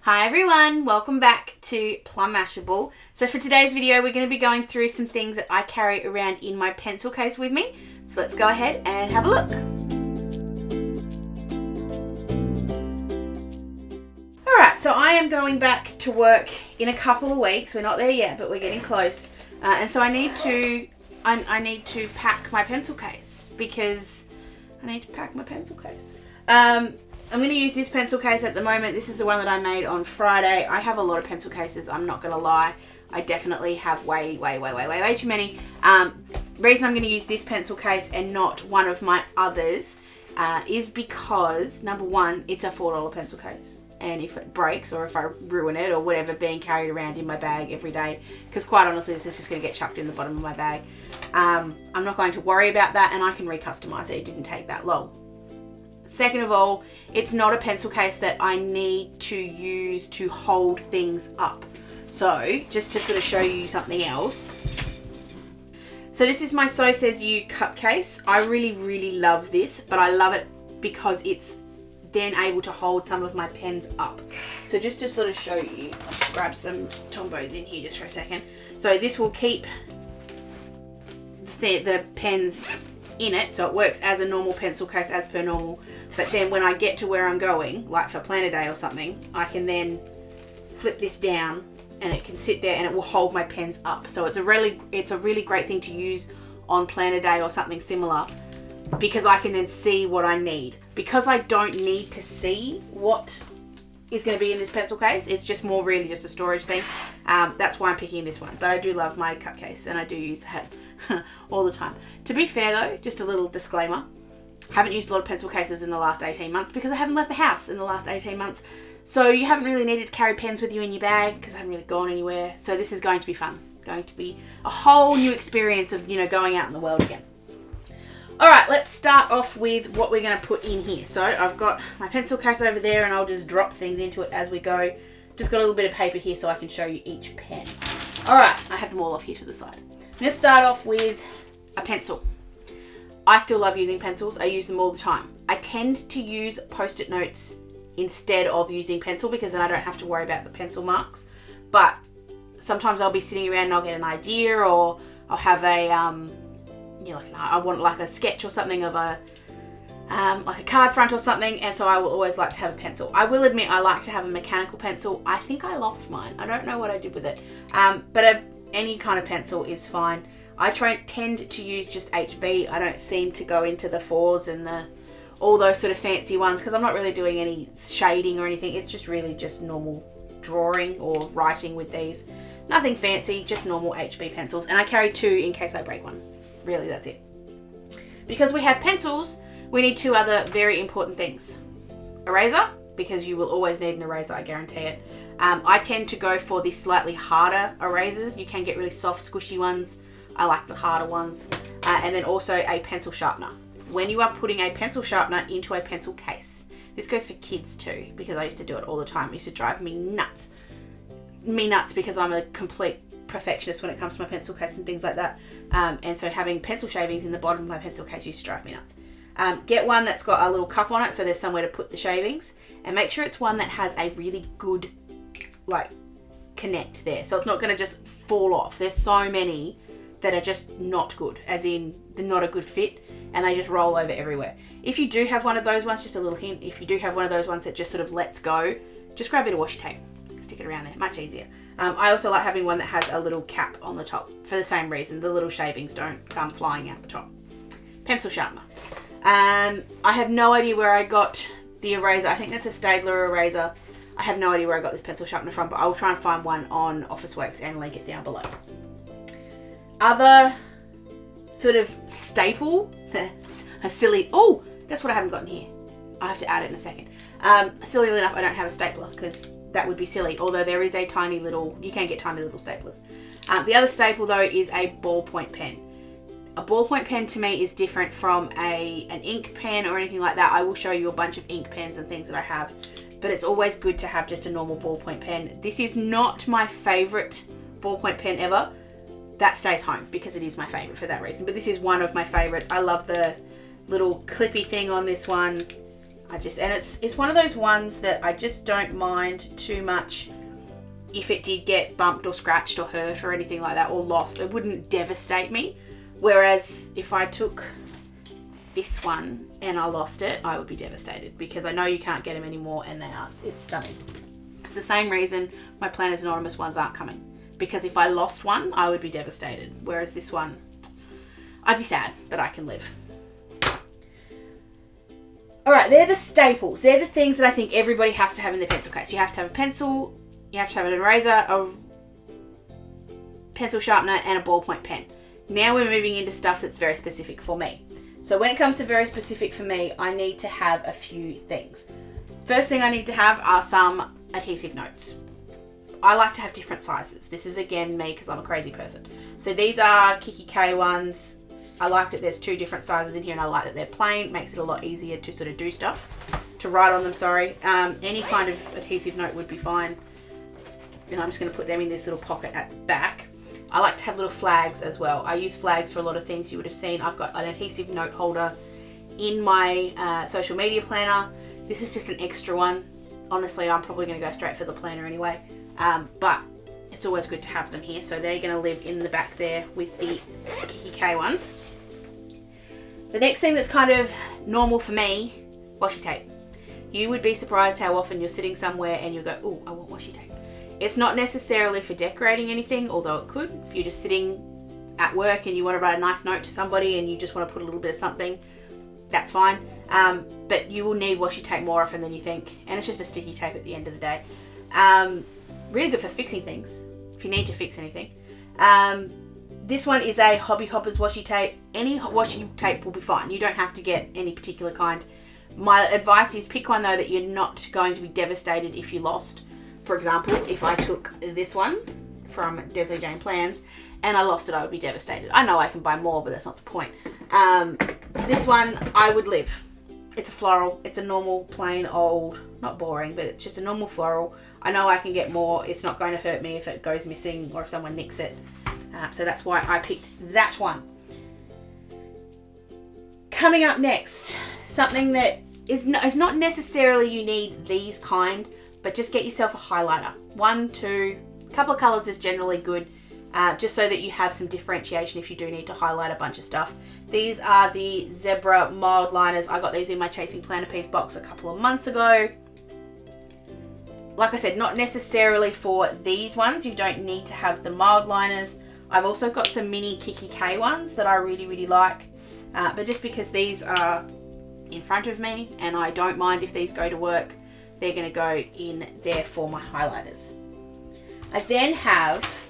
Hi everyone, welcome back to Plum Mashable. So for today's video we're going to be going through some things that I carry around in my pencil case with me. So let's go ahead and have a look. Alright, so I am going back to work in a couple of weeks. We're not there yet, but we're getting close. And so I need to pack my pencil case because I need to pack my pencil case. I'm going to use this pencil case at the moment. This is the one that I made on Friday. I have a lot of pencil cases, I'm not going to lie. I definitely have way too many. Reason I'm going to use this pencil case and not one of my others is because, number one, it's a $4 pencil case. And if it breaks or if I ruin it or whatever, being carried around in my bag every day, because quite honestly this is just going to get chucked in the bottom of my bag. I'm not going to worry about that, and I can recustomize it. It didn't take that long. Second of all, it's not a pencil case that I need to use to hold things up. So just to sort of show you something else. So this is my Says You Cupcase. I really love this, but I love it because it's then able to hold some of my pens up. So just to sort of show you, I'll grab some Tombos in here just for a second. So this will keep the pens in it, so it works as a normal pencil case as per normal, but then when I get to where I'm going, like for planner day or something, I can then flip this down and it can sit there and it will hold my pens up. So it's a really great thing to use on planner day or something similar, because I can then see what I need. Because I don't need to see what is going to be in this pencil case, it's just more really just a storage thing. That's why I'm picking this one, but I do love my cupcase and I do use that all the time. To be fair though, just a little disclaimer, haven't used a lot of pencil cases in the last 18 months because I haven't left the house in the last 18 months. So you haven't really needed to carry pens with you in your bag because I haven't really gone anywhere. So this is going to be fun. Going to be a whole new experience of, going out in the world again. Alright, let's start off with what we're going to put in here. So I've got my pencil case over there and I'll just drop things into it as we go. Just got a little bit of paper here so I can show you each pen. Alright, I have them all off here to the side. I'm going to start off with a pencil. I still love using pencils. I use them all the time. I tend to use Post-it notes instead of using pencil because then I don't have to worry about the pencil marks. But sometimes I'll be sitting around and I'll get an idea, or I'll have a I want like a sketch or something of a like a card front or something, and so I will always like to have a pencil. I will admit I like to have a mechanical pencil. I think I lost mine. I don't know what I did with it. But any kind of pencil is fine. I tend to use just HB. I don't seem to go into the 4s and all those sort of fancy ones because I'm not really doing any shading or anything. It's just really just normal drawing or writing with these. Nothing fancy, just normal HB pencils. And I carry 2 in case I break one. Really, that's it. Because we have pencils, we need 2 other very important things. Eraser, because you will always need an eraser, I guarantee it. I tend to go for the slightly harder erasers. You can get really soft, squishy ones. I like the harder ones. And then also a pencil sharpener. When you are putting a pencil sharpener into a pencil case, this goes for kids too, because I used to do it all the time. It used to drive me nuts. Because I'm a complete perfectionist when it comes to my pencil case and things like that. And so having pencil shavings in the bottom of my pencil case used to drive me nuts. Get one that's got a little cup on it so there's somewhere to put the shavings, and make sure it's one that has a really good connect there, so it's not going to just fall off. There's so many that are just not good, as in they're not a good fit and they just roll over everywhere. If you do have one of those ones, just a little hint, if you do have one of those ones that just sort of lets go, just grab a bit of washi tape, stick it around there, much easier. I also like having one that has a little cap on the top for the same reason. The little shavings don't come flying out the top. Pencil sharpener. I have no idea where I got the eraser. I think that's a Staedtler eraser. I have no idea where I got this pencil sharpener from, but I'll try and find one on Officeworks and link it down below. Other sort of staple, a silly, oh, that's what I haven't got in here. I have to add it in a second. Silly enough, I don't have a stapler because that would be silly, although there is a tiny little, you can get tiny little staplers. The other staple though is a ballpoint pen. A ballpoint pen to me is different from an ink pen or anything like that. I will show you a bunch of ink pens and things that I have, but it's always good to have just a normal ballpoint pen. This is not my favorite ballpoint pen ever. That stays home because it is my favorite for that reason, but this is one of my favorites. I love the little clippy thing on this one. And it's one of those ones that I just don't mind too much if it did get bumped or scratched or hurt or anything like that, or lost. It wouldn't devastate me. Whereas if I took this one and I lost it, I would be devastated, because I know you can't get them anymore and it's stunning. It's the same reason my Planners Anonymous ones aren't coming, because if I lost one, I would be devastated. Whereas this one, I'd be sad, but I can live. Alright, they're the staples. They're the things that I think everybody has to have in their pencil case. You have to have a pencil, you have to have an eraser, a pencil sharpener, and a ballpoint pen. Now we're moving into stuff that's very specific for me. So when it comes to very specific for me, I need to have a few things. First thing I need to have are some adhesive notes. I like to have different sizes. This is again me, because I'm a crazy person. So these are kikki.K ones. I like that there's 2 different sizes in here, and I like that they're plain. It makes it a lot easier to sort of do stuff, to write on them, sorry. Any kind of adhesive note would be fine. And I'm just going to put them in this little pocket at the back. I like to have little flags as well. I use flags for a lot of things you would have seen. I've got an adhesive note holder in my social media planner. This is just an extra one. Honestly, I'm probably going to go straight for the planner anyway. But it's always good to have them here. So they're going to live in the back there with the kikki.K ones. The next thing that's kind of normal for me, washi tape. You would be surprised how often you're sitting somewhere and you go, oh, I want washi tape. It's not necessarily for decorating anything, although it could. If you're just sitting at work and you want to write a nice note to somebody and you just want to put a little bit of something, that's fine. But you will need washi tape more often than you think. And it's just a sticky tape at the end of the day. Really good for fixing things, if you need to fix anything. This one is a Hobby Hoppers washi tape. Any washi tape will be fine. You don't have to get any particular kind. My advice is pick one though that you're not going to be devastated if you lost. For example, if I took this one from Desley Jane Plans and I lost it, I would be devastated. I know I can buy more, but that's not the point. This one, I would live. It's a floral. It's a normal, plain, old, not boring, but it's just a normal floral. I know I can get more. It's not going to hurt me if it goes missing or if someone nicks it. So that's why I picked that one. Coming up next, something that is not necessarily you need these kind, but just get yourself a highlighter. 1, 2, a couple of colours is generally good, just so that you have some differentiation if you do need to highlight a bunch of stuff. These are the Zebra mild liners. I got these in my Chasing Planner Piece box a couple of months ago. Like I said, not necessarily for these ones. You don't need to have the mild liners. I've also got some mini kikki.K ones that I really, really like. But just because these are in front of me and I don't mind if these go to work, they're going to go in there for my highlighters. I then have,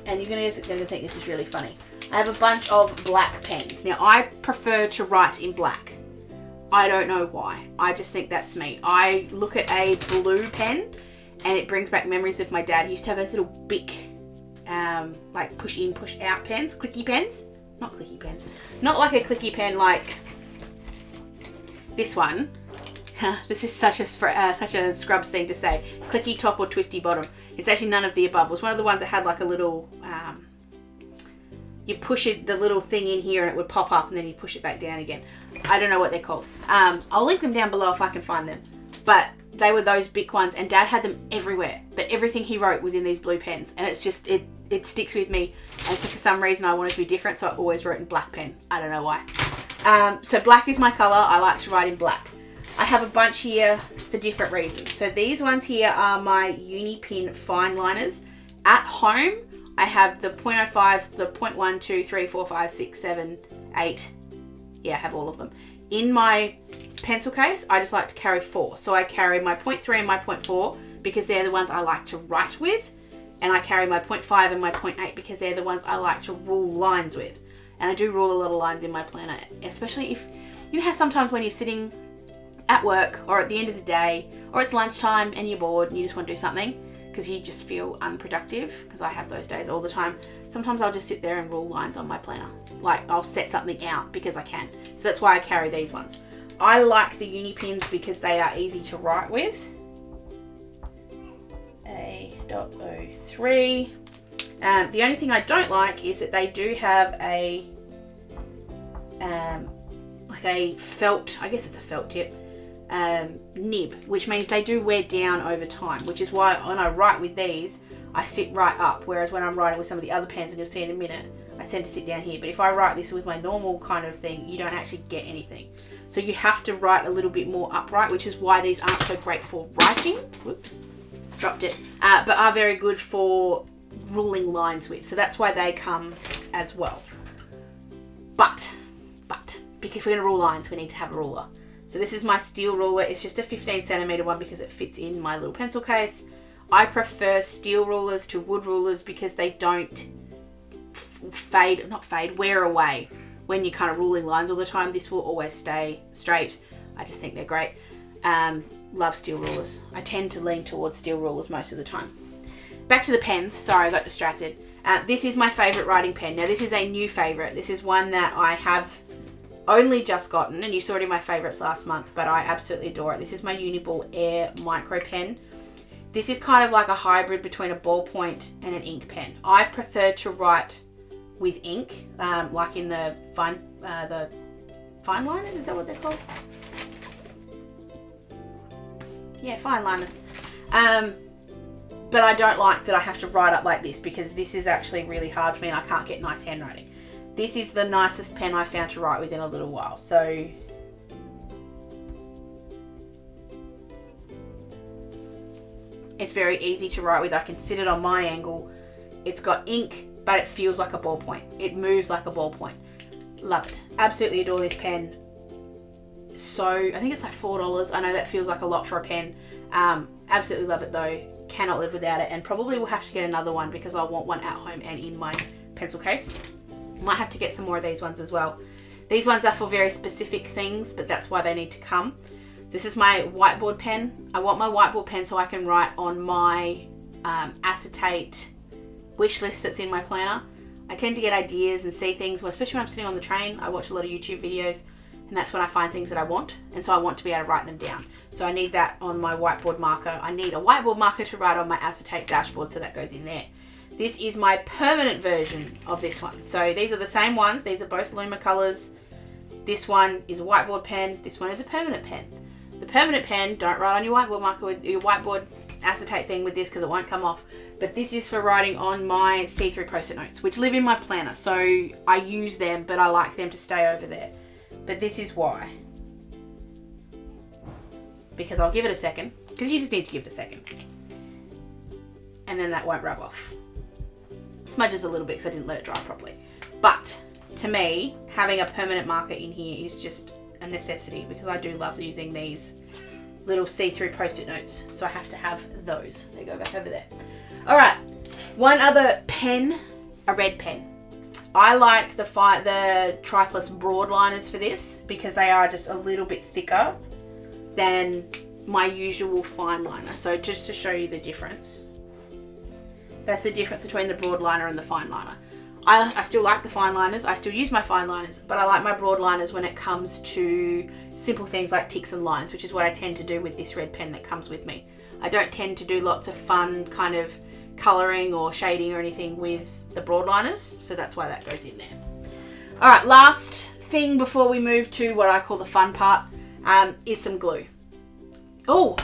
and you're going to think this is really funny, I have a bunch of black pens. Now I prefer to write in black. I don't know why. I just think that's me. I look at a blue pen and it brings back memories of my dad. He used to have those little big like push in, push out pens, clicky pens. Not clicky pens. Not like a clicky pen like this one. This is such a Scrubs thing to say. Clicky top or twisty bottom. It's actually none of the above. It was one of the ones that had like a little, you push it, the little thing in here and it would pop up and then you push it back down again. I don't know what they're called. I'll link them down below if I can find them. But they were those big ones and Dad had them everywhere. But everything he wrote was in these blue pens and it's just, it sticks with me. And so for some reason I wanted to be different, so I always wrote in black pen. I don't know why. So black is my colour. I like to write in black. I have a bunch here for different reasons. So these ones here are my Unipin fine liners. At home, I have the 0.05s, the 0.1, 2, 3, 4, 5, 6, 7, 8. Yeah, I have all of them. In my pencil case, I just like to carry 4. So I carry my 0.3 and my 0.4 because they're the ones I like to write with. And I carry my 0.5 and my 0.8 because they're the ones I like to rule lines with. And I do rule a lot of lines in my planner, especially if, you know how sometimes when you're sitting at work or at the end of the day or it's lunchtime and you're bored and you just want to do something because you just feel unproductive, because I have those days all the time. Sometimes I'll just sit there and rule lines on my planner. Like I'll set something out because I can. So that's why I carry these ones. I like the Unipins because they are easy to write with. A.03. The only thing I don't like is that they do have a like a felt, I guess it's a felt tip, nib, which means they do wear down over time, which is why when I write with these, I sit right up, whereas when I'm writing with some of the other pens, and you'll see in a minute, I tend to sit down here. But if I write this with my normal kind of thing, you don't actually get anything. So you have to write a little bit more upright, which is why these aren't so great for writing. Whoops, dropped it. But are very good for ruling lines with. So that's why they come as well. But, because if we're going to rule lines, we need to have a ruler. So this is my steel ruler. It's just a 15cm one because it fits in my little pencil case. I prefer steel rulers to wood rulers because they don't wear away when you're kind of ruling lines all the time. This will always stay straight. I just think they're great. Love steel rulers. I tend to lean towards steel rulers most of the time. Back to the pens. Sorry, I got distracted. This is my favorite writing pen. Now this is a new favorite. This is one that I have only just gotten, and you saw it in my favorites last month, but I absolutely adore it. This is my Uniball Air Micro Pen. This is kind of like a hybrid between a ballpoint and an ink pen. I prefer to write with ink, like in the fine liners, is that what they're called? Yeah, fine liners. But I don't like that I have to write up like this because this is actually really hard for me and I can't get nice handwriting. This is the nicest pen I found to write with in a little while. So it's very easy to write with. I can sit it on my angle. It's got ink, but it feels like a ballpoint. It moves like a ballpoint. Love it. Absolutely adore this pen. So I think it's like $4. I know that feels like a lot for a pen. Absolutely love it though. Cannot live without it, and probably will have to get another one because I want one at home and in my pencil case. Might have to get some more of these ones as well. These ones are for very specific things, but that's why they need to come. This is my whiteboard pen. I want my whiteboard pen so I can write on my acetate wish list that's in my planner. I tend to get ideas and see things, especially when I'm sitting on the train. I watch a lot of YouTube videos, and that's when I find things that I want, and so I want to be able to write them down. So I need that on my whiteboard marker. I need a whiteboard marker to write on my acetate dashboard, so that goes in there. This is my permanent version of this one. So these are the same ones. These are both Luma colors. This one is a whiteboard pen. This one is a permanent pen. The permanent pen, don't write on your whiteboard marker with your whiteboard acetate thing with this because it won't come off. But this is for writing on my see-through post-it notes, which live in my planner. So I use them, but I like them to stay over there. But this is why. Because I'll give it a second, because you just need to give it a second. And then that won't rub off. Smudges a little bit because I didn't let it dry properly. But to me, having a permanent marker in here is just a necessity because I do love using these little see-through post-it notes. So I have to have those. They go back over there. All right, one other pen, a red pen. I like the Triflus broadliners for this because they are just a little bit thicker than my usual fine liner. So just to show you the difference. That's the difference between the broadliner and the fine liner. I still like the fine liners. I still use my fine liners, but I like my broadliners when it comes to simple things like ticks and lines, which is what I tend to do with this red pen that comes with me. I don't tend to do lots of fun kind of colouring or shading or anything with the broadliners, so that's why that goes in there. All right, last thing before we move to what I call the fun part is some glue. Oh,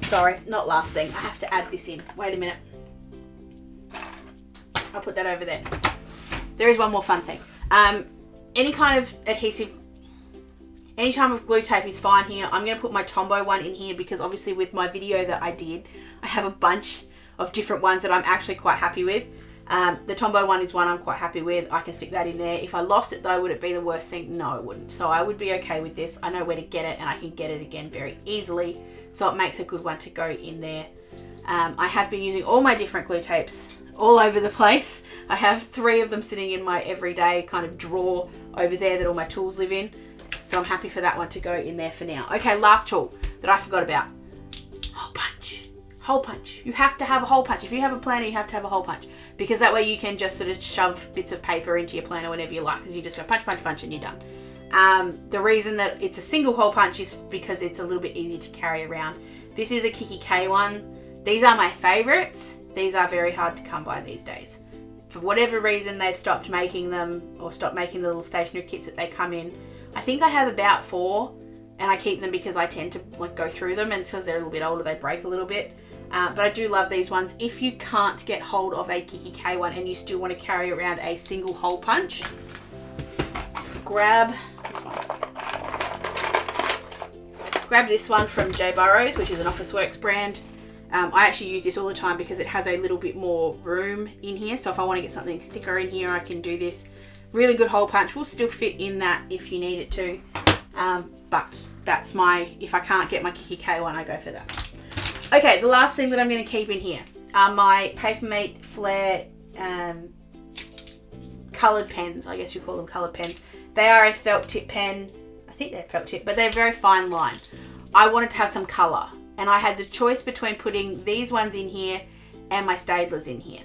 sorry, not last thing. I have to add this in. Wait a minute. I'll put that over there. There is one more fun thing. Any kind of adhesive, any type of glue tape is fine here. I'm going to put my Tombow one in here because obviously with my video that I did, I have a bunch of different ones that I'm actually quite happy with. The Tombow one is one I'm quite happy with. I can stick that in there. If I lost it though, would it be the worst thing? No, it wouldn't. So I would be okay with this. I know where to get it and I can get it again very easily. So it makes a good one to go in there. I have been using all my different glue tapes all over the place. I have 3 of them sitting in my everyday kind of drawer over there that all my tools live in. So I'm happy for that one to go in there for now. Okay, last tool that I forgot about. Hole punch. Hole punch. You have to have a hole punch. If you have a planner, you have to have a hole punch. Because that way you can just sort of shove bits of paper into your planner whenever you like. Because you just go punch, punch, punch and you're done. The reason that it's a single hole punch is because it's a little bit easy to carry around. This is a kikki.K one. These are my favorites. These are very hard to come by these days. For whatever reason, they've stopped making them or stopped making the little stationery kits that they come in. I think I have about 4 and I keep them because I tend to like go through them, and because they're a little bit older they break a little bit. But I do love these ones. If you can't get hold of a kikki.K one and you still want to carry around a single hole punch, grab this one. Grab this one from J Burrows, which is an Officeworks brand. I actually use this all the time because it has a little bit more room in here. So if I want to get something thicker in here, I can do this. Really good hole punch. Will still fit in that if you need it to. But that's if I can't get my kikki.K one, I go for that. Okay, the last thing that I'm going to keep in here are my Papermate Flair coloured pens. I guess you call them coloured pens. They are a felt tip pen. I think they're felt tip, but they're a very fine line. I wanted to have some colour, and I had the choice between putting these ones in here and my Staedtlers in here.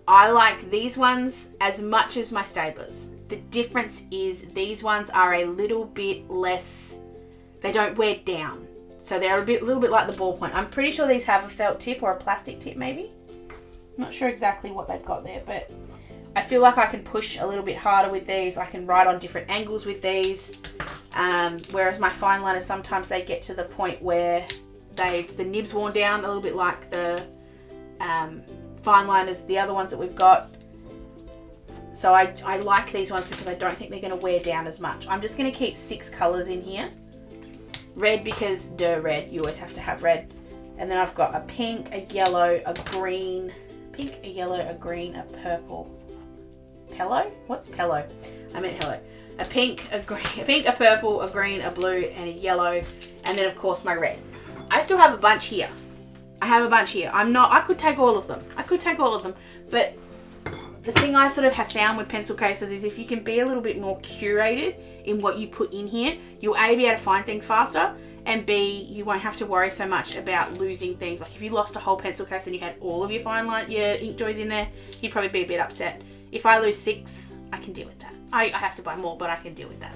I like these ones as much as my Staedtlers. The difference is these ones are a little bit less, they don't wear down. So they're a little bit like the ballpoint. I'm pretty sure these have a felt tip or a plastic tip maybe. I'm not sure exactly what they've got there, but I feel like I can push a little bit harder with these. I can write on different angles with these. Whereas my fine liners, sometimes they get to the point where the nib's worn down, a little bit like the fine liners, the other ones that we've got. So I like these ones because I don't think they're going to wear down as much. I'm just going to keep 6 colours in here. Red because red, you always have to have red. And then I've got a pink, a yellow, a green, pink, a yellow, a green, a purple. Pello? What's Pello? I meant hello. A pink, a purple, a green, a blue, and a yellow. And then of course my red. I still have a bunch here. I could take all of them. But the thing I sort of have found with pencil cases is if you can be a little bit more curated in what you put in here, you'll A, be able to find things faster, and B, you won't have to worry so much about losing things. Like if you lost a whole pencil case and you had all of your your ink joys in there, you'd probably be a bit upset. If I lose 6, I can deal with that. I have to buy more, but I can deal with that.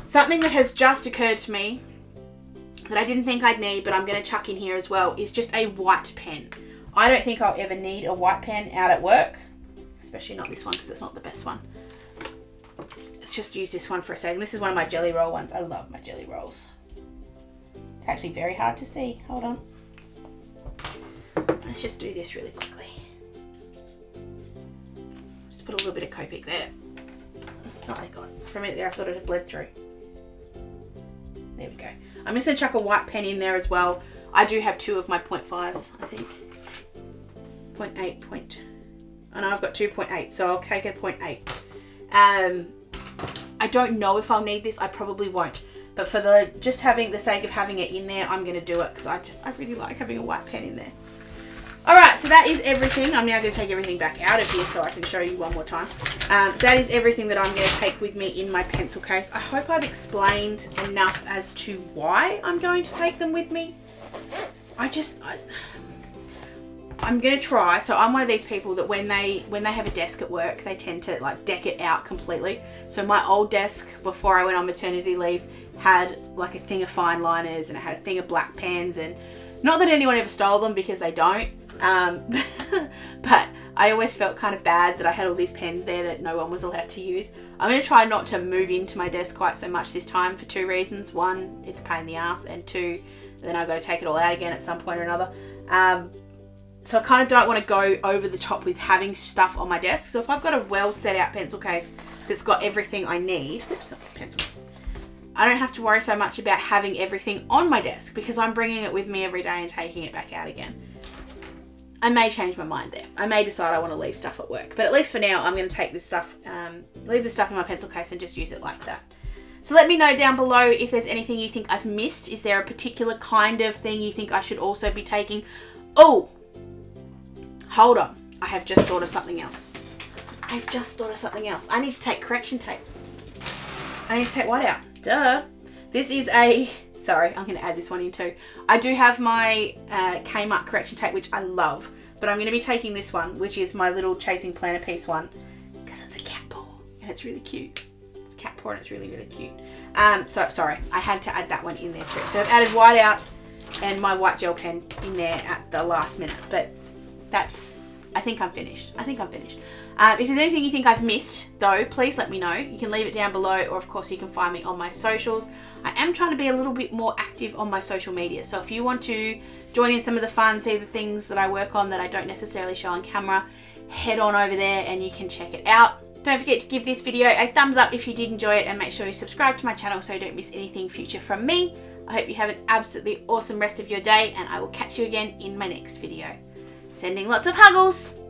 Something that has just occurred to me that I didn't think I'd need, but I'm going to chuck in here as well, is just a white pen. I don't think I'll ever need a white pen out at work, especially not this one because it's not the best one. Let's just use this one for a second. This is one of my jelly roll ones. I love my jelly rolls. It's actually very hard to see. Hold on. Let's just do this really quickly. Just put a little bit of Copic there. Oh my god. For a minute there I thought it had bled through. There we go. I'm just going to chuck a white pen in there as well. I do have 2 of my 0.5s, I think. 0.8. Oh no, I've got 2.8, so I'll take a 0.8. I don't know if I'll need this. I probably won't. But for the sake of having it in there, I'm going to do it because I really like having a white pen in there. Alright, so that is everything. I'm now going to take everything back out of here so I can show you one more time. That is everything that I'm going to take with me in my pencil case. I hope I've explained enough as to why I'm going to take them with me. I'm going to try. So I'm one of these people that when they have a desk at work, they tend to like deck it out completely. So my old desk before I went on maternity leave had like a thing of fine liners and it had a thing of black pens, and not that anyone ever stole them because they don't. But I always felt kind of bad that I had all these pens there that no one was allowed to use. I'm going to try not to move into my desk quite so much this time for 2 reasons. 1, it's a pain in the ass, and 2, then I've got to take it all out again at some point or another. So I kind of don't want to go over the top with having stuff on my desk. So if I've got a well set out pencil case that's got everything I need, oops, pencil, I don't have to worry so much about having everything on my desk because I'm bringing it with me every day and taking it back out again. I may change my mind there. I may decide I want to leave stuff at work, but at least for now, I'm going to take this stuff, leave the stuff in my pencil case and just use it like that. So let me know down below if there's anything you think I've missed. Is there a particular kind of thing you think I should also be taking? Oh, hold on. I have just thought of something else. I need to take correction tape. I need to take what out? Duh. This is sorry, I'm going to add this one in too. I do have my Kmart correction tape, which I love, but I'm going to be taking this one, which is my little Chasing Planner piece one, because it's a cat paw and it's really cute. It's a cat paw and it's really, really cute. So sorry, I had to add that one in there too. So I've added whiteout and my white gel pen in there at the last minute, but that's I think I'm finished. If there's anything you think I've missed, though, please let me know. You can leave it down below, or of course you can find me on my socials. I am trying to be a little bit more active on my social media, so if you want to join in some of the fun, see the things that I work on that I don't necessarily show on camera, head on over there and you can check it out. Don't forget to give this video a thumbs up if you did enjoy it, and make sure you subscribe to my channel so you don't miss anything future from me. I hope you have an absolutely awesome rest of your day, and I will catch you again in my next video. Sending lots of huggles!